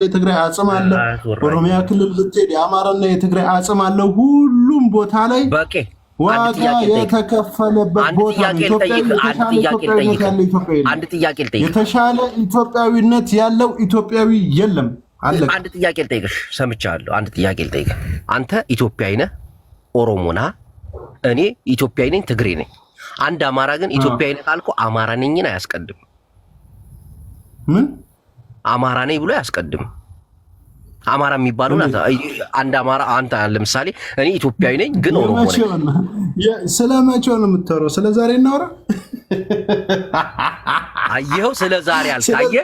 የትግራይ አጽም አለ። ኦሮሚያ ክልል ብትሄድ የአማራና የትግራይ አጽም አለ። ሁሉም ቦታ ላይ ዋጋ የተከፈለበት ቦታ ነው። የተሻለ ኢትዮጵያዊነት ያለው ኢትዮጵያዊ የለም። አንድ ጥያቄ ልጠይቅሽ፣ ሰምቻለሁ። አንድ ጥያቄ ልጠይቅ። አንተ ኢትዮጵያዊ ነህ፣ ኦሮሞ ነህ። እኔ ኢትዮጵያዊ ነኝ፣ ትግሬ ነኝ። አንድ አማራ ግን ኢትዮጵያዊ ነህ ካልኩ አማራ ነኝን አያስቀድም። ምን አማራ ነኝ ብሎ አያስቀድም። አማራ የሚባለው አንድ አማራ አንተ ለምሳሌ እኔ ኢትዮጵያዊ ነኝ ግን ኦሮሞ ነኝ። ስለመቼው ነው የምትወራው? ስለ ዛሬ እናወራ። አየኸው፣ ስለ ዛሬ አልታየ።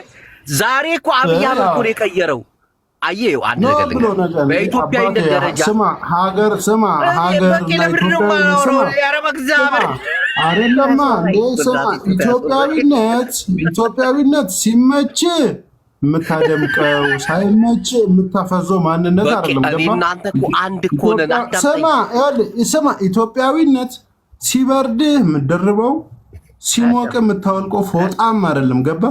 ዛሬ እኮ አብይ አህመድ እኮ ነው የቀየረው። አየኸው፣ አንድ ነገር በኢትዮጵያዊነት ደረጃ ሀገር አይደለማ እንዴ? ስማ፣ ኢትዮጵያዊነት ሲመች የምታደምቀው ሳይመች የምታፈዘው ማንነት አይደለም። ገባ? እናንተ እኮ አንድ እኮ ነን። ስማ፣ ኢትዮጵያዊነት ሲበርድህ የምትደርበው ሲሞቅ የምታወልቀው ፎጣም አይደለም። ገባ?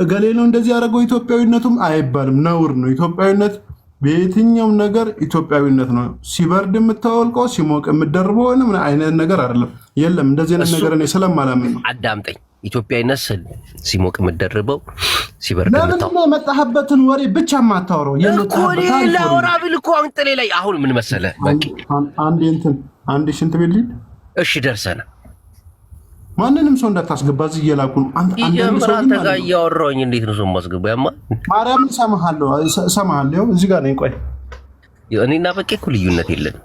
እገሌ ነው እንደዚህ ያደረገው ኢትዮጵያዊነቱም አይባልም፣ ነውር ነው። ኢትዮጵያዊነት በየትኛውም ነገር ኢትዮጵያዊነት ነው። ሲበርድ የምታወልቀው ሲሞቅ የምትደርበው ምን አይነት ነገር አይደለም። የለም እንደዚህ አይነት ነገር እኔ ስለማላምን ነው። አዳምጠኝ። ኢትዮጵያዊነት ሲሞቅ የምትደርበው ሲበርድ ለምን የመጣህበትን ወሬ ብቻ የማታወራው? ላወራ ብል እኮ አንጥሌ ላይ አሁን ምን መሰለህ፣ በቂ አንድ ሽንት ቤት ልሂድ። እሺ ደርሰናል። ማንንም ሰው እንዳታስገባ እዚህ እየላኩ ነው። አንተ ጋር እያወራሁኝ እንዴት ነው ሰው የማስገባ? ያማ ማርያምን እሰማሃለሁ። እዚህ ጋር ነኝ። ቆይ እኔና በቄ እኮ ልዩነት የለንም።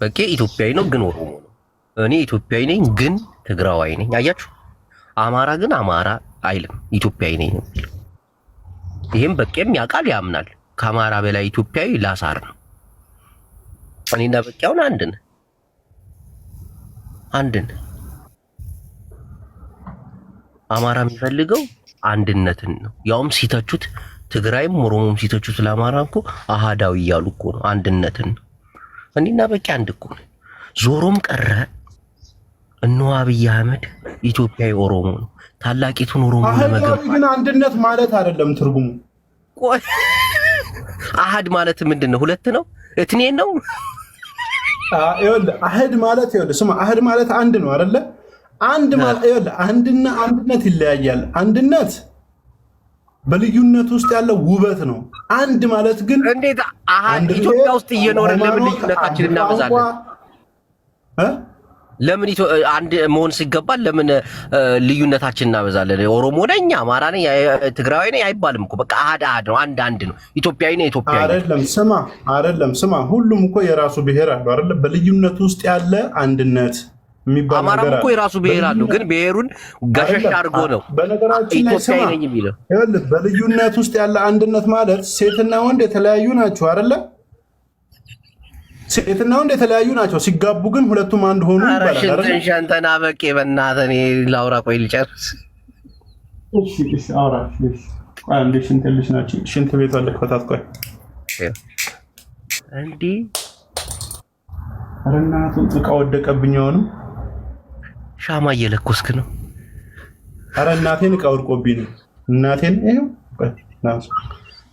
በቄ ኢትዮጵያዊ ነው ግን ኦሮሞ ነው። እኔ ኢትዮጵያዊ ነኝ ግን ትግራዋይ ነኝ። አያችሁ፣ አማራ ግን አማራ አይልም፣ ኢትዮጵያዊ ነኝ ነው። ይሄም በቄም ያውቃል ያምናል። ከአማራ በላይ ኢትዮጵያዊ ላሳር ነው። እኔና በቄ አሁን አንድ ነን። አማራ የሚፈልገው አንድነትን ነው። ያውም ሲተቹት ትግራይም ኦሮሞም ሲተቹት ለአማራ እኮ አሃዳዊ እያሉ እኮ ነው፣ አንድነትን ነው። እኔና በቄ አንድ እኮ ነው። ዞሮም ቀረ እነሆ አብይ አህመድ ኢትዮጵያዊ ኦሮሞ ነው። ታላቂቱን ኦሮሞ ለመገንባት ግን አንድነት ማለት አይደለም ትርጉሙ። ቆይ አሃድ ማለት ምንድነው? ሁለት ነው፣ እትኔን ነው። አሃድ ማለት ስማ፣ አሃድ ማለት አንድ ነው አይደለ? አንድ ማለት አንድነት ይለያያል። አንድነት በልዩነት ውስጥ ያለው ውበት ነው። አንድ ማለት ግን እንዴት አሃድ ኢትዮጵያ ውስጥ እየኖረን ለምን ልዩነታችን እናበዛለን? ለምን አንድ መሆን ሲገባል ለምን ልዩነታችን እናበዛለን? ኦሮሞ ነኝ፣ አማራ ነኝ፣ ትግራዊ ነኝ አይባልም እኮ። በቃ አሃድ ነው፣ አንድ ነው። ኢትዮጵያዊ ነኝ፣ ኢትዮጵያዊ አይደለም። ስማ፣ ሁሉም እኮ የራሱ ብሔር አለው አይደለ? በልዩነት ውስጥ ያለ አንድነት የሚባል ነገር አማራ እኮ የራሱ ብሔር አለው፣ ግን ብሔሩን ገሸሽ አድርጎ ነው ኢትዮጵያዊ ነኝ የሚለው። በልዩነት ውስጥ ያለ አንድነት ማለት ሴትና ወንድ የተለያዩ ናቸው አይደለ? ሴትና ወንድ የተለያዩ ናቸው። ሲጋቡ ግን ሁለቱም አንድ ሆኑ ይባላል አይደል? ሸንተና በቄ በእናትህ እኔ ላውራ። ቆይ ልጨርስ። እሺ አውራ። ቆይ አንዴ ሽንት ቤት አለ ከታት። ቆይ እንዲህ ኧረ እናቱን ዕቃ ወደቀብኝ። አሁንም ሻማ እየለኮስክ ነው? ኧረ እናቴን ዕቃ ወድቆብኝ ነው። እናቴን ይኸው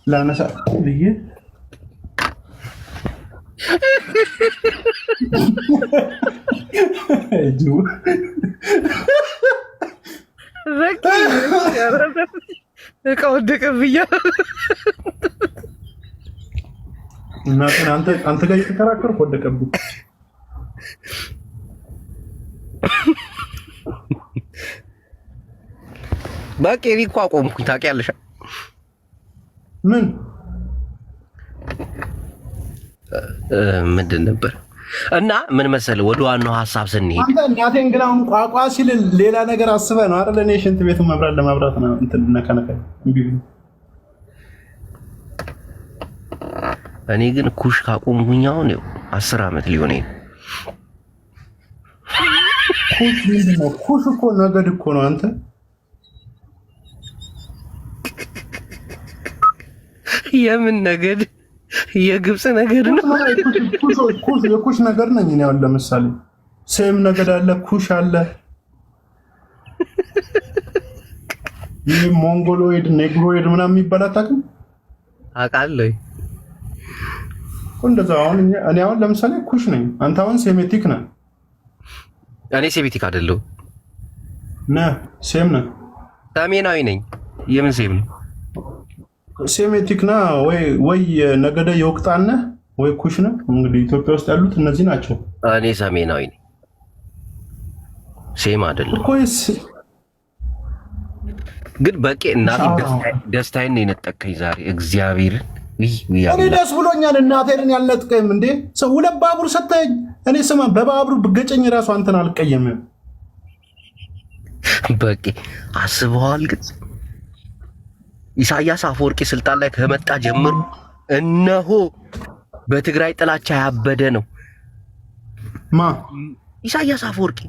ላነሳ ብዬ ዕቃ ወደቀብኝ። እናቴን አንተ ጋር እየተከራከርኩ ወደቀብኝ። በቃ እኔ እኮ አቆምኩኝ። ታውቂያለሽ ምን ምንድን ነበር? እና ምን መሰለህ፣ ወደ ዋናው ሀሳብ ስንሄድ አንተ እናቴን ግን አሁን ቋቋ ሲል ሌላ ነገር አስበህ ነው አይደል? እኔ ሽንት ቤቱን ለማብራት ነው እንትን ነከነከ እምቢ ብሎ። እኔ ግን ኩሽ ካቆምኩኝ አሁን ይኸው 10 ዓመት ሊሆነኝ ነው። ኩሽ ምንድን ነው? ኩሽ እኮ ነገድ እኮ ነው። አንተ የምን ነገድ? የግብፅ ነገድ ነው። የኩሽ ነገር ነኝ እኔ። አሁን ለምሳሌ ሴም ነገድ አለ፣ ኩሽ አለ፣ ይህ ሞንጎሎይድ ኔግሮይድ ምናምን የሚባል አታውቅም? አውቃለሁ እንደዛ። አሁን እኔ አሁን ለምሳሌ ኩሽ ነኝ፣ አንተ አሁን ሴሜቲክ ነህ። እኔ ሴሜቲክ አይደለሁ ነህ፣ ሴም ነህ። ሰሜናዊ ነኝ። የምን ሴም ነው? ሴሜቲክ ነህ ወይ ነገደ የወቅጣን ነህ ወይ ኩሽ ነህ። እንግዲህ ኢትዮጵያ ውስጥ ያሉት እነዚህ ናቸው። እኔ ሰሜናዊ ነኝ፣ ሴም አይደለም ኮይስ። ግን በቂ እናቴ ደስታዬን ነው የነጠቀኝ ዛሬ እግዚአብሔርን። እኔ ደስ ብሎኛል። እናቴን ያልነጥቀኝም እንዴ ሰው ሁለት ባቡር ሰጠኝ። እኔ ስማ በባቡር ብገጨኝ ራሱ አንተን አልቀየምም። በቂ አስበዋል። ግን ኢሳያስ አፈወርቂ ስልጣን ላይ ከመጣ ጀምሮ እነሆ በትግራይ ጥላቻ ያበደ ነው። ማ ኢሳያስ አፈወርቂ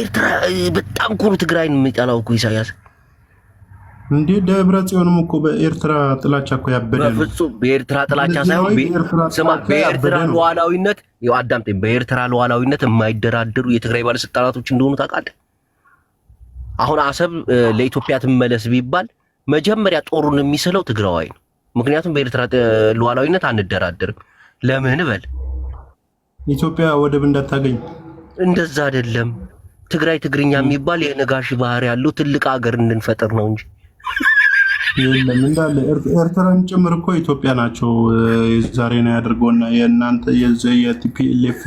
ኤርትራ በጣም ኩሩ ትግራይን የሚጠላው እኮ ኢሳያስ እንዴ። ደብረ ጽዮንም እኮ በኤርትራ ጥላቻ እኮ ያበደ ነው። በፍጹም በኤርትራ ጥላቻ ሳይሆን ስማ፣ በኤርትራ ሉዓላዊነት አዳምጠኝ፣ በኤርትራ ሉዓላዊነት የማይደራደሩ የትግራይ ባለስልጣናቶች እንደሆኑ ታውቃለህ። አሁን አሰብ ለኢትዮጵያ ትመለስ ቢባል መጀመሪያ ጦሩን የሚስለው ትግራዋይ ነው። ምክንያቱም በኤርትራ ሉዓላዊነት አንደራደርም። ለምን በል ኢትዮጵያ ወደብ እንዳታገኝ። እንደዛ አይደለም። ትግራይ ትግርኛ የሚባል የነጋሽ ባህር ያለው ትልቅ ሀገር እንድንፈጥር ነው እንጂ የለም እንዳለ ኤርትራን ጭምር እኮ ኢትዮጵያ ናቸው። ዛሬ ነው ያደርገውና የእናንተ የቲፒኤልኤፍ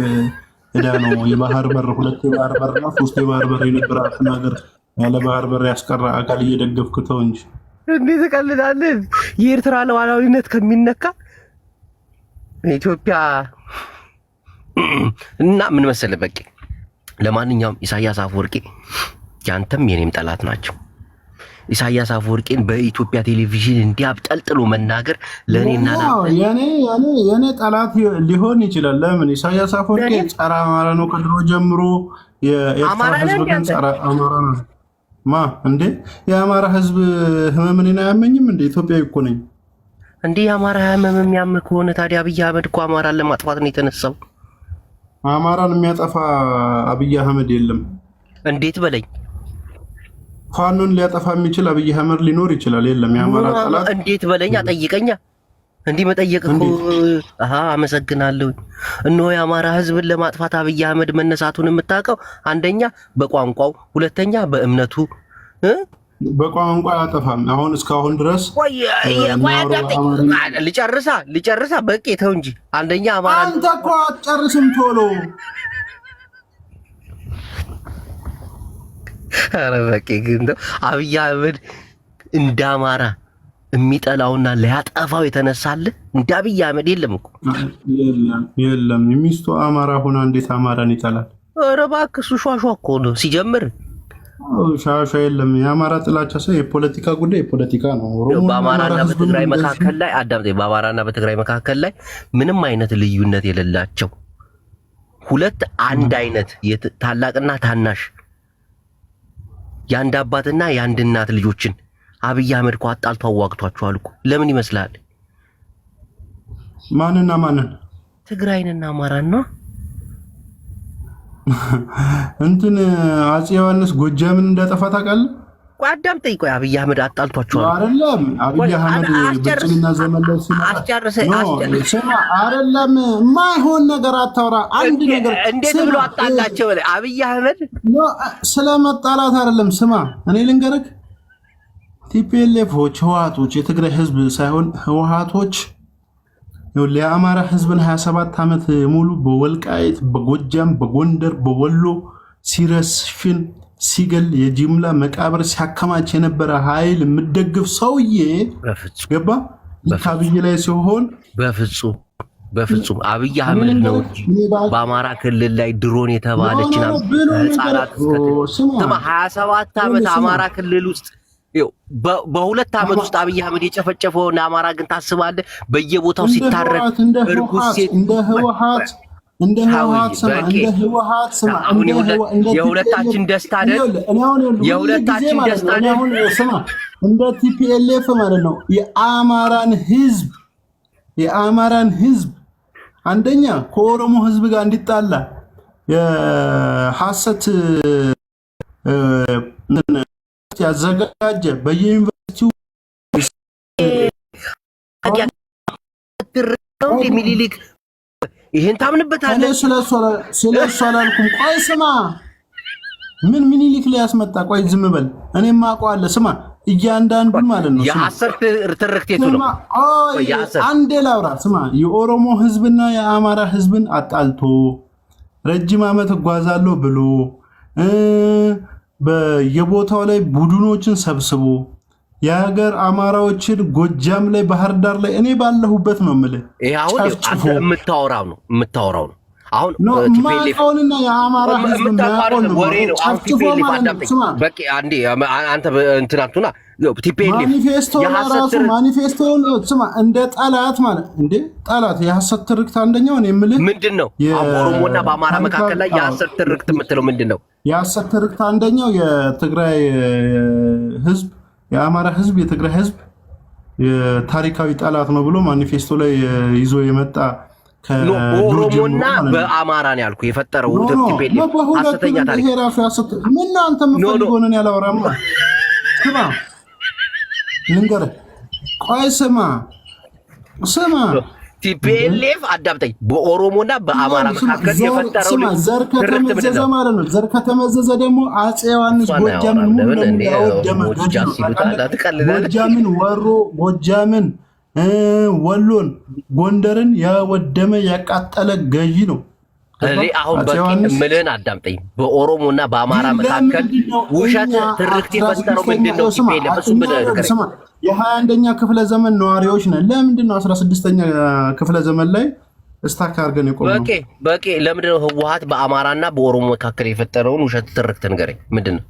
እዳ ነው። የባህር በር 2 የባህር በርና 3 የባህር በር የነበራትን ሀገር ያለ ባህር በር ያስቀራ አካል እየደገፍክተው እንጂ እንዴት ተቀልዳለህ? የኤርትራ ሉዓላዊነት ከሚነካ ኢትዮጵያ እና ምን መሰለህ በቂ። ለማንኛውም ኢሳያስ አፈወርቂ ያንተም የኔም ጠላት ናቸው። ኢሳያስ አፈወርቂን በኢትዮጵያ ቴሌቪዥን እንዲያብጠልጥሎ መናገር ለኔና የኔ ጠላት ሊሆን ይችላል። ለምን? ኢሳያስ አፈወርቂ ጸረ አማራ ነው ከድሮ ጀምሮ። የኤርትራ ህዝብ ግን ጸረ አማራ ነው። ማ እንዴ የአማራ ህዝብ ህመምን አያመኝም እንዴ? ኢትዮጵያዊ እኮ ነኝ እንዴ። የአማራ ህመም የሚያምህ ከሆነ ታዲያ አብይ አህመድ እኮ አማራን ለማጥፋት ነው የተነሳው። አማራን የሚያጠፋ አብይ አህመድ የለም። እንዴት በለኝ። ፋኖን ሊያጠፋ የሚችል አብይ አህመድ ሊኖር ይችላል። የለም የአማራ ጠላት። እንዴት በለኝ። ጠይቀኛ። እንዲህ መጠየቅ እኮ አመሰግናለሁ። እነሆ የአማራ ህዝብን ለማጥፋት አብይ አህመድ መነሳቱን የምታውቀው አንደኛ በቋንቋው፣ ሁለተኛ በእምነቱ። በቋንቋ አያጠፋም። አሁን እስካሁን ድረስ ልጨርሳ በቂ ተው እንጂ። አንደኛ አማራ አንተ እኮ አትጨርስም ቶሎ። ኧረ በቂ ግን አብይ አህመድ እንደ አማራ የሚጠላውና ሊያጠፋው የተነሳልህ እንደ አብይ አህመድ የለም እኮ የለም። የሚስቱ አማራ ሆና እንዴት አማራን ይጠላል? ኧረ እባክህ እሱ ሿሿ እኮ ነው ሲጀምር። ሻሻ የለም። የአማራ ጥላቻ ሰው የፖለቲካ ጉዳይ የፖለቲካ ነው። በአማራና በትግራይ መካከል ላይ አዳምጠኝ፣ በአማራና በትግራይ መካከል ላይ ምንም አይነት ልዩነት የሌላቸው ሁለት አንድ አይነት ታላቅና ታናሽ የአንድ አባትና የአንድ እናት ልጆችን አብይ አህመድ እኮ አጣልቶ አዋግቷቸዋል እኮ። ለምን ይመስላል? ማንና ማንን? ትግራይንና አማራን ነው። እንትን አፄ ዮሐንስ ጎጃምን እንዳጠፋ ታውቃለህ? ቆይ አዳምጠኝ። ቆይ አብይ አህመድ አጣልቷቸዋል አይደለም? አብይ አህመድ ብልጽግና ዘመን ላይ ስማ አይደለም፣ የማይሆን ነገር አታውራ። አንድ ነገር እንዴት ብሎ አጣላቸው? አብይ አህመድ ስለመጣላት አይደለም። ስማ እኔ ልንገርህ፣ ቲፒኤልኤፎች ህወሓቶች የትግራይ ህዝብ ሳይሆን ህወሓቶች የአማራ ህዝብን 27 ዓመት ሙሉ በወልቃይት፣ በጎጃም፣ በጎንደር፣ በወሎ ሲረስፍን ሲገል የጅምላ መቃብር ሲያከማች የነበረ ኃይል የምደግፍ ሰውዬ ገባ ከአብይ ላይ ሲሆን በፍጹም አብይ አህመድ ነው በአማራ ክልል ላይ ድሮን የተባለችን ህፃናት 27 ዓመት አማራ ክልል ውስጥ በሁለት ዓመት ውስጥ አብይ አህመድ የጨፈጨፈውን አማራ ግን ታስባለህ? በየቦታው ሲታረድ እርጉዝ ሴት እንደ ህወሓት ስማ የሁለታችን ደስታ አይደል? የሁለታችን ደስታ አይደል? ስማ እንደ ቲፒኤልኤፍ ማለት ነው የአማራን ህዝብ አንደኛ ከኦሮሞ ህዝብ ጋር እንዲጣላ የሐሰት ያዘጋጀ በየዩኒቨርሲቲው ሚኒሊክ ይሄን ታምንበታለህ? ስለሱ አላልኩም። ቆይ ስማ፣ ምን ሚኒሊክ ላይ ያስመጣ? ቆይ ዝም በል። እኔም አውቀዋለሁ። ስማ፣ እያንዳንዱን ማለት ነው የሐሰት ትርክቴቱ ነው። አንዴ ላውራ። ስማ፣ የኦሮሞ ህዝብና የአማራ ህዝብን አጣልቶ ረጅም ዓመት እጓዛለሁ ብሎ በየቦታው ላይ ቡድኖችን ሰብስቦ የሀገር አማራዎችን ጎጃም ላይ ባህር ዳር ላይ እኔ ባለሁበት ነው የምልህ። ይሄ አሁን አንተ የምታወራው ነው። አሁን ማቀውንና የአማራ ህዝብ ማቀውን ወሬ ነው። ቲፒኤልኤፍ አዳምጠኝ በቃ አንዴ አንተ እንትናቱና ቲፒኤልኤፍ ማኒፌስቶውን ስማ፣ እንደ ጠላት ማለት እንደ ጠላት የሐሰት ትርክት አንደኛው ነው የምልህ። ምንድነው በኦሮሞና በአማራ መካከል ላይ የሐሰት ትርክት የምትለው ምንድነው? የሐሰት ትርክት አንደኛው የትግራይ ህዝብ የአማራ ህዝብ የትግራይ ህዝብ የታሪካዊ ጠላት ነው ብሎ ማኒፌስቶ ላይ ይዞ የመጣ በኦሮሞና በአማራ ነው ያልኩ የፈጠረው ቲፒኤልኤፍ ሐሰተኛ ታሪክ። ምን ነው አንተ የምትፈልገው ነው ያላወራማ? ስማ ልንገርህ፣ ቆይ ስማ ቲፒኤልኤፍ አዳምጠኝ። በኦሮሞና በአማራ መካከል የፈጠረው ዘር ከተመዘዘ ማለት ነው። ዘር ከተመዘዘ ደግሞ አፄ ዮሐንስ ጎጃምን ሙሉ ለሙሉ ያወደመ ጎጃምን ወሮ ጎጃምን ወሎን ጎንደርን ያወደመ ያቃጠለ ገዢ ነው። አሁን በቂ ምልህን አዳምጠኝ። በኦሮሞና በአማራ መካከል ውሸት ትርክት የፈጠረው ምንድነው? ቲፒኤልኤፍ እሱ የ21ኛ ክፍለ ዘመን ነዋሪዎች ነን። ለምንድነው 16ኛ ክፍለ ዘመን ላይ እስታክ አድርገን የቆመው? በቂ ለምንድነው ህወሓት በአማራና በኦሮሞ መካከል የፈጠረውን ውሸት ትርክት ንገረኝ። ምንድነው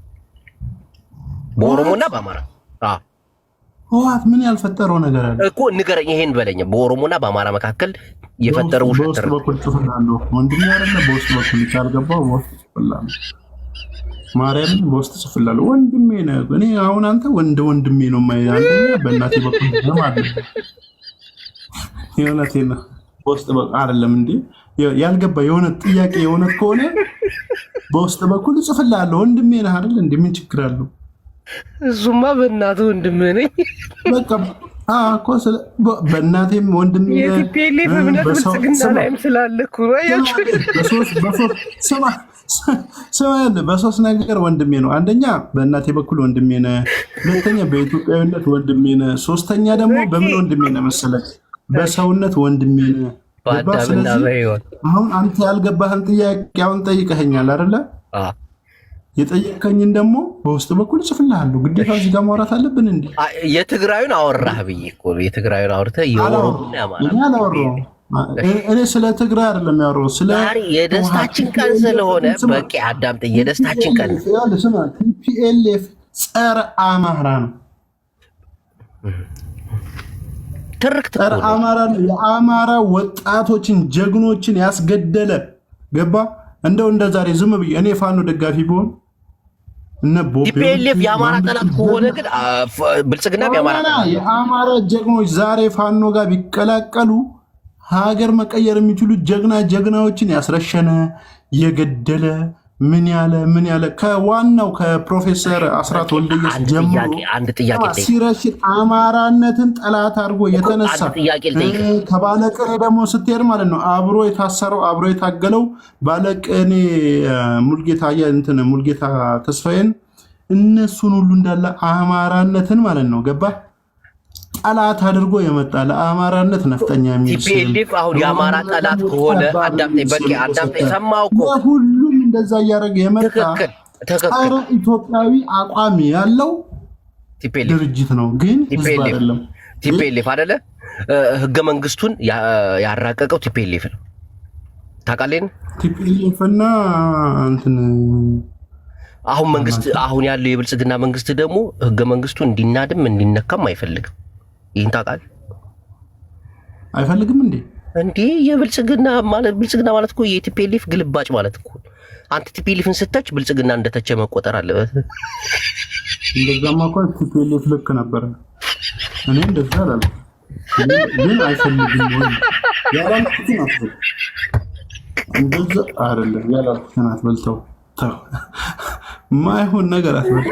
በኦሮሞና በአማራ? ህወሓት ምን ያልፈጠረው ነገር አለ እኮ ንገረኝ። ይሄን በለኝ። በኦሮሞና በአማራ መካከል የፈጠረው ውሸት ትርክት በኩል ጽፍላለሁ። ወንድሜ አይደለ በውስጥ በኩል ካልገባው በውስጥ ጽፍላለሁ። ማርያም በውስጥ ጽፍላለሁ። ወንድሜ ነው። እኔ አሁን አንተ ወንድሜ ነው ማለት አንደኛ በእናቴ በኩል ማለት የሆነቴና በውስጥ በኩል አይደለም እንዴ? ያልገባ የሆነ ጥያቄ የሆነ ከሆነ በውስጥ በኩል ጽፍላለሁ። ወንድሜ ነህ አይደል እንዴ? ምን ችግር አለው? እሱማ በእናትህ ወንድሜ ነኝ። በቃ እኮ በእናቴም ወንድሜ ነህ። የቲፒኤልኤፍ እምነት ብልጽግና ላይም ስላለ እኮ በሶስት ነገር ወንድሜ ነው። አንደኛ በእናቴ በኩል ወንድሜ ነህ፣ ሁለተኛ በኢትዮጵያዊነት ወንድሜ ነህ፣ ሶስተኛ ደግሞ በምን ወንድሜ ነህ መሰለህ? በሰውነት ወንድሜ ነህ። ስለዚህ አሁን አንተ ያልገባህን ጥያቄ አሁን ጠይቀኸኛል አይደለ? የጠየቀኝን ደግሞ በውስጥ በኩል ጽፍልሃለሁ። ግዴታ እዚህ ጋር ማውራት አለብን እንዴ? የትግራዩን አወራህ ብዬ እኮ የትግራዩን አውርተህ የኦሮሞና ያማራ እኔ ስለ ትግራይ አይደለም ያወራው፣ ስለ የደስታችን ቀን ስለሆነ በቂ አዳምጠኝ። የደስታችን ቀን ቲፒኤልኤፍ ጸረ አማራ ነው። ትርክት ጸረ አማራ ነው። የአማራ ወጣቶችን ጀግኖችን ያስገደለ ገባ። እንደው እንደ ዛሬ ዝም ብዬ እኔ ፋኖ ደጋፊ ብሆን ቲፒኤልኤፍ የአማራ ጠላት ከሆነ ግን ብልጽግና የአማራ ጀግኖች ዛሬ ፋኖ ጋር ቢቀላቀሉ ሀገር መቀየር የሚችሉ ጀግናዎችን ያስረሸነ የገደለ ምን ያለ ከዋናው ከፕሮፌሰር አስራት ወልደየስ ጀምሮ ሲረሽን አማራነትን ጠላት አድርጎ የተነሳ ከባለቅኔ ደግሞ ስትሄድ ማለት ነው አብሮ የታሰረው አብሮ የታገለው ባለቅኔ ሙልጌታ ተስፋዬን እነሱን ሁሉ እንዳለ አማራነትን ማለት ነው ገባ ጠላት አድርጎ የመጣ ለአማራነት ነፍጠኛ የሚል ቲፒኤልኤፍ አሁን የአማራ ጠላት ከሆነ አዳምጠኝ ሰማው እኮ ሁሉም እንደዛ እያደረገ የመጣ ጸረ ኢትዮጵያዊ አቋም ያለው ድርጅት ነው። ግን ህዝብ አይደለም። ቲፒኤልኤፍ አይደለ ህገ መንግስቱን ያራቀቀው ቲፒኤልኤፍ ነው። ታውቃለህ? ቲፒኤልኤፍ እና እንትን አሁን ያለው የብልጽግና መንግስት ደግሞ ህገ መንግስቱ እንዲናድም እንዲነካም አይፈልግም። ይህን ታውቃለህ? አይፈልግም እንዴ የብልጽግና ማለት እኮ የቲፒኤልኤፍ ግልባጭ ማለት እኮ። አንተ ቲፒኤልኤፍን ስተች ብልጽግና እንደተቸ መቆጠር አለበት። እንደዛማ እኮ ቲፒኤልኤፍ ልክ ነበር። እኔ እንደዛ አላልኩም፣ ግን አይፈልግም ወይ ያላልኩትን አትበል። እንደዛ አይደለም ያላልኩትን አትበልተው ማይሆን ነገር አትበል።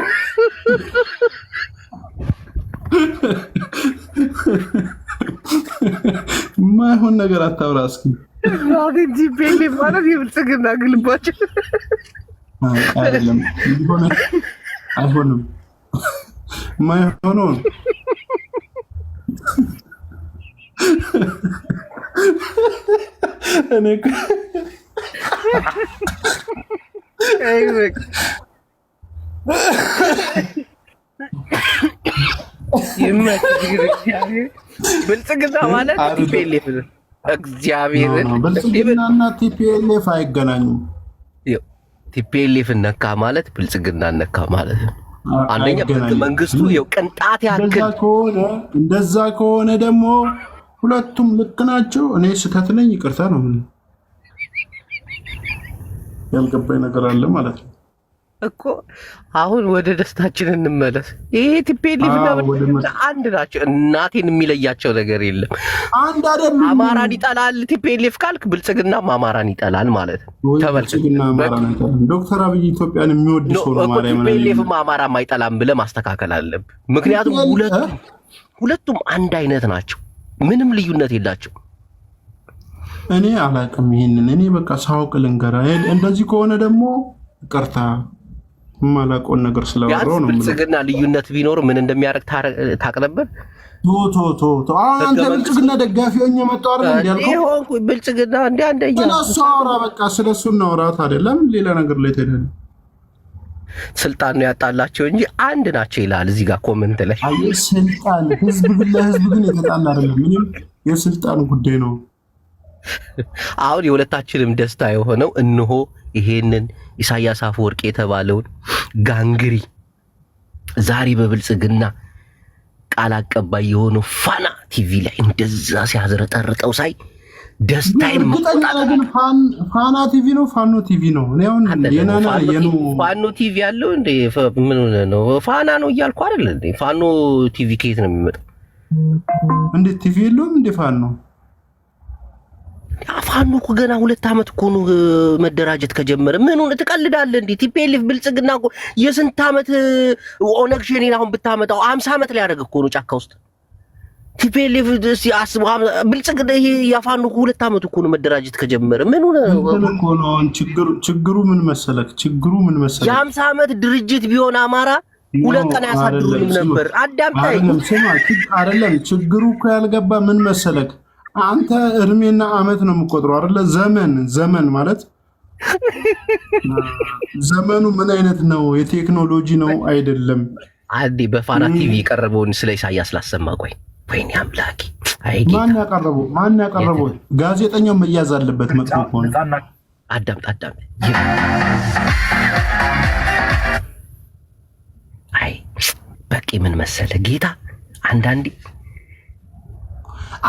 ማይሆን ነገር አታውራ እስኪ። አሁን ቲፒኤልኤፍ ማለት የብልጽግና ግልባጭ አይደለም። ሆነ አይሆንም ማይሆነው እኔ ብልጽግና ማለት ቲፒኤልኤፍ ነው። እግዚአብሔርን ብልጽግናና ቲፒኤልኤፍ አይገናኙም። ቲፒኤልኤፍ ነካ ማለት ብልጽግና ነካ ማለት ነው። አንደኛ መንግስቱ ይኸው ቅንጣት ያክል እንደዛ ከሆነ ደግሞ ሁለቱም ልክ ናቸው። እኔ ስህተት ነኝ፣ ይቅርታ ነው። ያልገባኝ ነገር አለ ማለት ነው እኮ። አሁን ወደ ደስታችን እንመለስ። ይሄ ቲፒኤልኤፍ አንድ ናቸው። እናቴን የሚለያቸው ነገር የለም። አንድ አይደለም። አማራን ይጠላል ቲፒኤልኤፍ ካልክ ብልጽግናም አማራን ይጠላል ማለት ነው። ተመልከት። ዶክተር አብይ ኢትዮጵያን የሚወድ ሰው ነው ማለት ነው። ቲፒኤልኤፍም አማራም አይጠላም ብለህ ማስተካከል አለብህ። ምክንያቱም ሁለቱም አንድ አይነት ናቸው። ምንም ልዩነት የላቸው። እኔ አላውቅም ይሄንን። እኔ በቃ ሳውቅ ልንገርህ። እንደዚህ ከሆነ ደግሞ ይቅርታ የማላውቀውን ነገር ስለወራሁ ነው። ብልጽግና ልዩነት ቢኖር ምን እንደሚያደርግ ታውቅ ነበር? አንተ ብልጽግና ደጋፊ ሆኜ መጣሁ አይደል እንዲያልከው ብልጽግና እንደ አንደኛ ስለሱ አውራ። በቃ ስለሱ እናውራት አይደለም ሌላ ነገር ላይ ተደለ ስልጣን ነው ያጣላቸው እንጂ አንድ ናቸው ይላል እዚህ ጋር ኮሜንት ላይ። አይ ስልጣን ህዝብ ለህዝብ ግን የተጣላ አይደለም። ምንም የስልጣን ጉዳይ ነው። አሁን የሁለታችንም ደስታ የሆነው እንሆ ይሄንን ኢሳያስ አፈወርቂ የተባለውን ጋንግሪ ዛሬ በብልጽግና ቃል አቀባይ የሆነው ፋና ቲቪ ላይ እንደዛ ሲያዝረጠርጠው ሳይ ደስታዬን ግን ፋና ቲቪ ነው ፋኖ ቲቪ ነው። እኔ አሁን ፋኖ ቲቪ ያለው እንደ ምን ነው ፋና ነው እያልኩ አይደል እንዴ? ፋኖ ቲቪ ከየት ነው የሚመጣው? እንዴ ቲቪ የለውም እንዴ ፋኖ? ፋኖ እኮ ገና 2 ዓመት እኮ ነው መደራጀት ከጀመረ። ምን ሆነ ትቀልዳለህ እንዴ? ቲፒኤልኤፍ ብልጽግና እኮ የስንት ዓመት ኦነግ ሸኔን አሁን ብታመጣው 50 ዓመት ሊያደርግ እኮ ነው ጫካ ውስጥ። ቲፒኤልኤፍ ሲያስብ ብልጽግና ይሄ ያፋኖ 2 ዓመት እኮ ነው መደራጀት ከጀመረ። ምን ሆነ እኮ ነው ችግሩ ምን መሰለክ? የ50 ዓመት ድርጅት ቢሆን አማራ 2 ቀን ያሳድሩንም ነበር። አዳምጣይ አይደለም ችግሩ እኮ ያልገባ ምን መሰለክ? አንተ እድሜና አመት ነው የምቆጥረው አይደለ? ዘመን ማለት ዘመኑ ምን አይነት ነው? የቴክኖሎጂ ነው አይደለም? አንዴ በፋና ቲቪ የቀረበውን ስለ ኢሳያስ ላሰማ። ወይኔ አምላኬ! ማን ያቀረበው? ጋዜጠኛው መያዝ አለበት። መጥፎ ከሆነ አዳምጥ። አይ በቂ ምን መሰለ ጌታ አንዳንዴ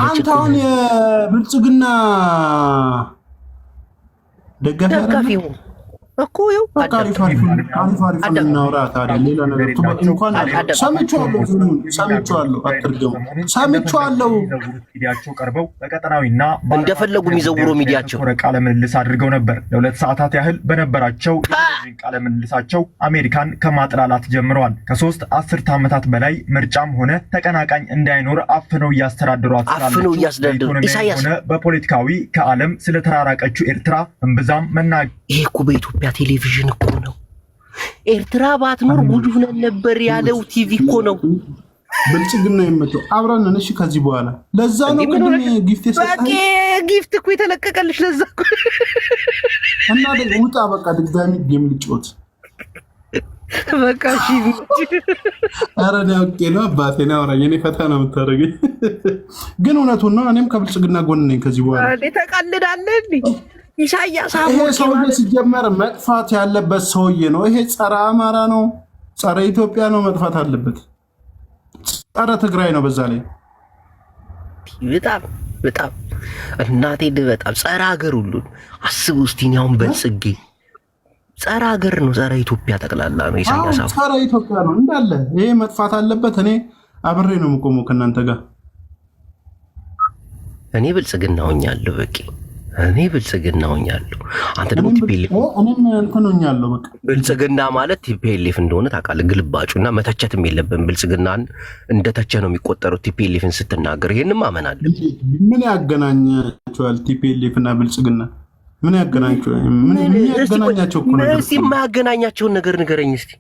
አንተ አሁን የብልጽግና ደጋፊ እኮ ይኸው አሪፍ እናውራ። ታዲያ ሌላ ነገር እንኳን ሰምቼዋለሁ፣ አትርገሙ። ሰምቼዋለሁ ሚዲያቸው ቀርበው በቀጠናዊና እንደፈለጉ የሚዘውሩ ሚዲያቸው ቃለ ምልልስ አድርገው ነበር። ለ2 ሰዓታት ያህል በነበራቸው ቃለ ምልልሳቸው አሜሪካን ከማጥላላት ጀምረዋል። ከ3 አስርት ዓመታት በላይ ምርጫም ሆነ ተቀናቃኝ እንዳይኖር አፍነው እያስተዳደሯት ኢሳያስ በፖለቲካዊ ከዓለም ስለተራራቀችው ኤርትራ እምብዛም መናገር ይሄ እኮ በኢትዮጵያ ቴሌቪዥን እኮ ነው። ኤርትራ ባትኖር ጉድ ሆነን ነበር ያለው ቲቪ እኮ ነው። ብልጽግና የመጣው አብረን ነን። እሺ ከዚህ በኋላ ለዛ ነው ቅድም ጊፍት የሰጠኝ ጊፍት እኮ የተለቀቀልሽ ለዛ እኮ እና ደግሞ ውጣ በቃ ድጋሚ ጌም ልጫወት በቃ እሺ። ኧረ ነው ነው አባቴ ነው አውራኝ። እኔ ፈታ ነው የምታደርገኝ ግን እውነቱን ነው። እኔም ከብልጽግና ጎን ነኝ ከዚህ በኋላ። ተቀልዳለህ እንዴ? ኢሳያስ ሰውዬ ሲጀመር መጥፋት ያለበት ሰውዬ ነው። ይሄ ጸረ አማራ ነው፣ ጸረ ኢትዮጵያ ነው፣ መጥፋት አለበት። ጸረ ትግራይ ነው። በዛ ላይ በጣም እናቴ በጣም ጸረ ሀገር ሁሉ አስቡ እስቲ። አሁን በልጽጌ ጸረ ሀገር ነው፣ ጸረ ኢትዮጵያ ጠቅላላ ነው። ኢሳያስ ጸረ ኢትዮጵያ ነው እንዳለ። ይሄ መጥፋት አለበት። እኔ አብሬ ነው የምቆመው ከእናንተ ጋር። እኔ ብልጽግና ሆኛለሁ በቂ እኔ ብልጽግና ሆኛለሁ። አንተ ደግሞ ቲፒኤልኤፍ። እኔም እንትን ሆኛለሁ። በቃ ብልጽግና ማለት ቲፒኤልኤፍ እንደሆነ ታውቃለህ። ግልባጩና መተቸትም የለብን። ብልጽግናን እንደተቸ ነው የሚቆጠረው ቲፒኤልኤፍን ስትናገር። ይሄንም አመናለሁ። ምን ያገናኛቸዋል? ቲፒኤልኤፍ እና ብልጽግና ምን ያገናኛቸዋል? ምን ያገናኛቸው እኮ ነገር እስቲ የማያገናኛቸውን ነገር ንገረኝ እስቲ።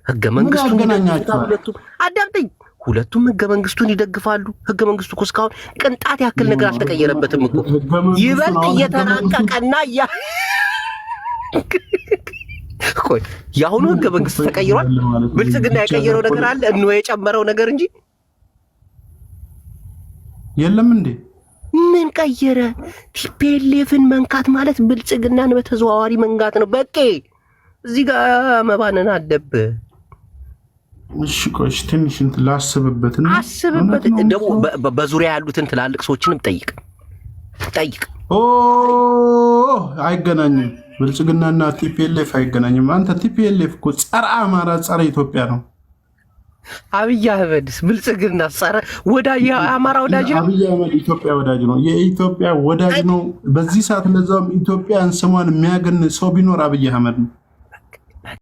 ህገ መንግስቱን ይደግፋሉ። አዳምጠኝ። ሁለቱም ህገ መንግስቱን ይደግፋሉ። ህገ መንግስቱ እኮ እስካሁን ቅንጣት ያክል ነገር አልተቀየረበትም እኮ። ይበልጥ እየተራቀቀና ቆይ የአሁኑ ህገ መንግስት ተቀይሯል። ብልጽግና የቀየረው ነገር አለ እንወ የጨመረው ነገር እንጂ የለም እንዴ? ምን ቀየረ? ቲፒኤልኤፍን መንካት ማለት ብልጽግናን በተዘዋዋሪ መንጋት ነው። በቃ እዚህ ጋር መባነን አለብህ። እሺ ቆይ ትንሽ እንትን ላስብበት። አስብበት። ደግሞ በዙሪያ ያሉትን ትላልቅ ሰዎችንም ጠይቅ። አይገናኝም። ብልጽግናና ቲፒኤልኤፍ አይገናኝም። አንተ ቲፒኤልኤፍ እኮ ጸረ አማራ ጸረ ኢትዮጵያ ነው። አብይ አህመድስ ብልጽግና ጸረ አማራ ወዳጅ ነው። አብይ አህመድ ኢትዮጵያ ወዳጅ ነው። የኢትዮጵያ ወዳጅ ነው። በዚህ ሰዓት ለዛውም ኢትዮጵያን ስሟን የሚያገን ሰው ቢኖር አብይ አህመድ ነው።